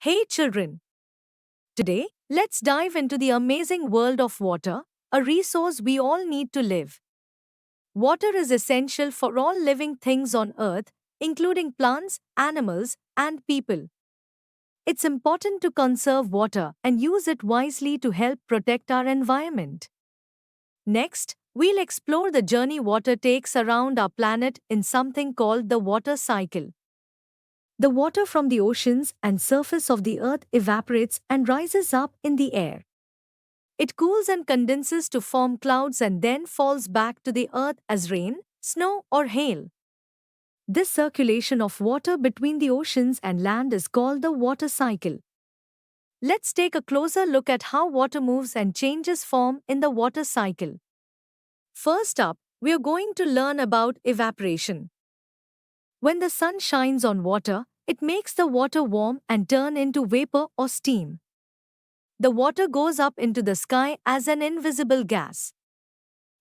Hey children, today let's dive into the amazing world of water, a resource we all need to live. Water is essential for all living things on earth, including plants, animals, and people. It's important to conserve water and use it wisely to help protect our environment. Next, we'll explore the journey water takes around our planet in something called the water cycle. The water from the oceans and surface of the earth evaporates and rises up in the air. It cools and condenses to form clouds and then falls back to the earth as rain, snow, or hail. This circulation of water between the oceans and land is called the water cycle. Let's take a closer look at how water moves and changes form in the water cycle. First up, we are going to learn about evaporation. When the sun shines on water, it makes the water warm and turn into vapor or steam. The water goes up into the sky as an invisible gas.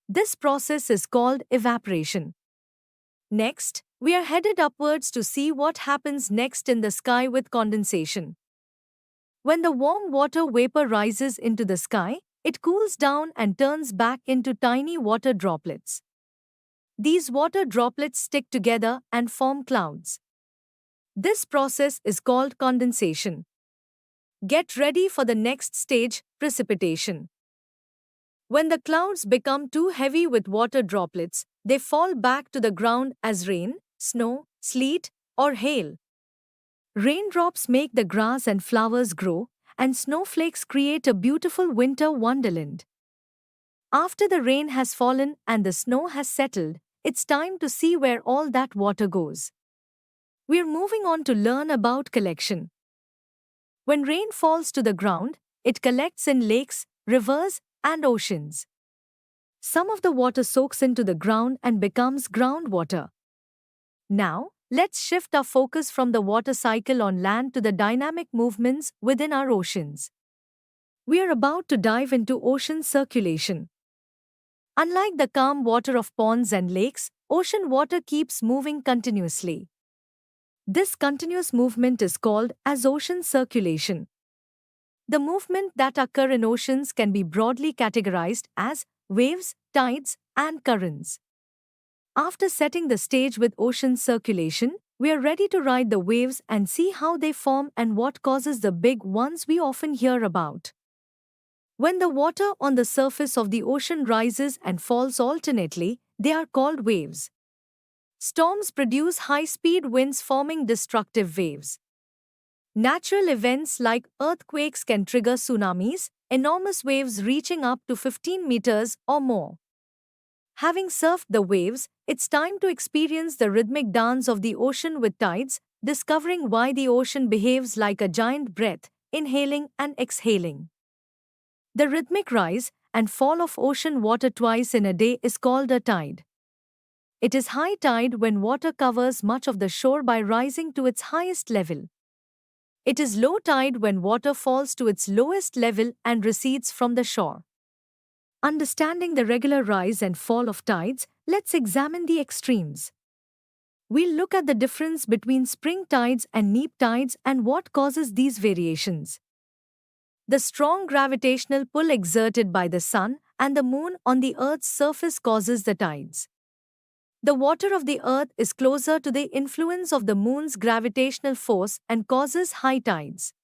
This process is called evaporation. Next, we are headed upwards to see what happens next in the sky with condensation. When the warm water vapor rises into the sky, it cools down and turns back into tiny water droplets. These water droplets stick together and form clouds. This process is called condensation. Get ready for the next stage, precipitation. When the clouds become too heavy with water droplets, they fall back to the ground as rain, snow, sleet, or hail. Raindrops make the grass and flowers grow, and snowflakes create a beautiful winter wonderland. After the rain has fallen and the snow has settled, it's time to see where all that water goes. We're moving on to learn about collection. When rain falls to the ground, it collects in lakes, rivers, and oceans. Some of the water soaks into the ground and becomes groundwater. Now, let's shift our focus from the water cycle on land to the dynamic movements within our oceans. We are about to dive into ocean circulation. Unlike the calm water of ponds and lakes, ocean water keeps moving continuously. This continuous movement is called as ocean circulation. The movement that occur in oceans can be broadly categorized as waves, tides, and currents. After setting the stage with ocean circulation, we are ready to ride the waves and see how they form and what causes the big ones we often hear about. When the water on the surface of the ocean rises and falls alternately, they are called waves. Storms produce high-speed winds forming destructive waves. Natural events like earthquakes can trigger tsunamis, enormous waves reaching up to 15 meters or more. Having surfed the waves, it's time to experience the rhythmic dance of the ocean with tides, discovering why the ocean behaves like a giant breath, inhaling and exhaling. The rhythmic rise and fall of ocean water twice in a day is called a tide. It is high tide when water covers much of the shore by rising to its highest level. It is low tide when water falls to its lowest level and recedes from the shore. Understanding the regular rise and fall of tides, let's examine the extremes. We'll look at the difference between spring tides and neap tides and what causes these variations. The strong gravitational pull exerted by the sun and the moon on the Earth's surface causes the tides. The water of the Earth is closer to the influence of the moon's gravitational force and causes high tides.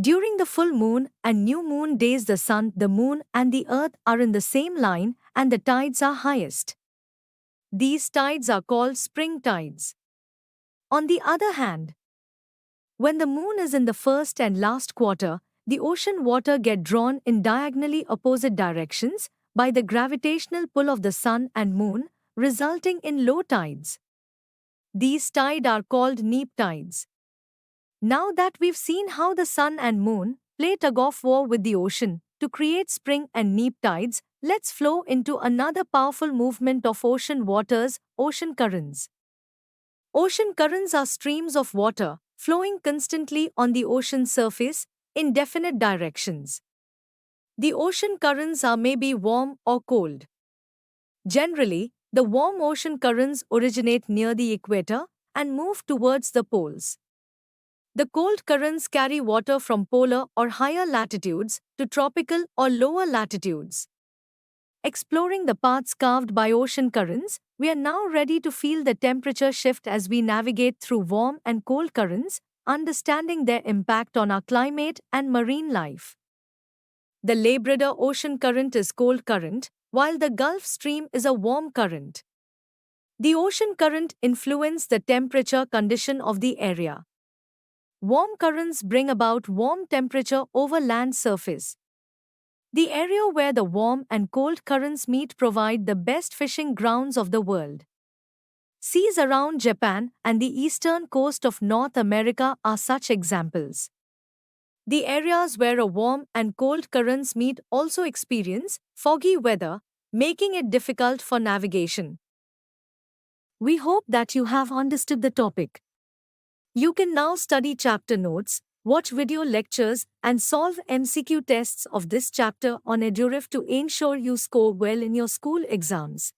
During the full moon and new moon days, the sun, the moon, and the Earth are in the same line and the tides are highest. These tides are called spring tides. On the other hand, when the moon is in the first and last quarter, the ocean water get drawn in diagonally opposite directions by the gravitational pull of the sun and moon, resulting in low tides. These tides are called neap tides. Now that we've seen how the sun and moon play tug-of-war with the ocean to create spring and neap tides, let's flow into another powerful movement of ocean waters, ocean currents. Ocean currents are streams of water flowing constantly on the ocean surface in definite directions. The ocean currents are maybe warm or cold. Generally, the warm ocean currents originate near the equator and move towards the poles. The cold currents carry water from polar or higher latitudes to tropical or lower latitudes. Exploring the paths carved by ocean currents, we are now ready to feel the temperature shift as we navigate through warm and cold currents, understanding their impact on our climate and marine life. The Labrador Ocean Current is cold current, while the Gulf Stream is a warm current. The ocean current influences the temperature condition of the area. Warm currents bring about warm temperature over land surface. The area where the warm and cold currents meet provide the best fishing grounds of the world. Seas around Japan and the eastern coast of North America are such examples. The areas where a warm and cold currents meet also experience foggy weather, making it difficult for navigation. We hope that you have understood the topic. You can now study chapter notes, watch video lectures, and solve MCQ tests of this chapter on Eduref to ensure you score well in your school exams.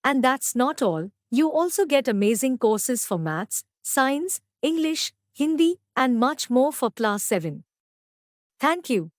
And that's not all, you also get amazing courses for maths, science, English, Hindi, and much more for class 7. Thank you.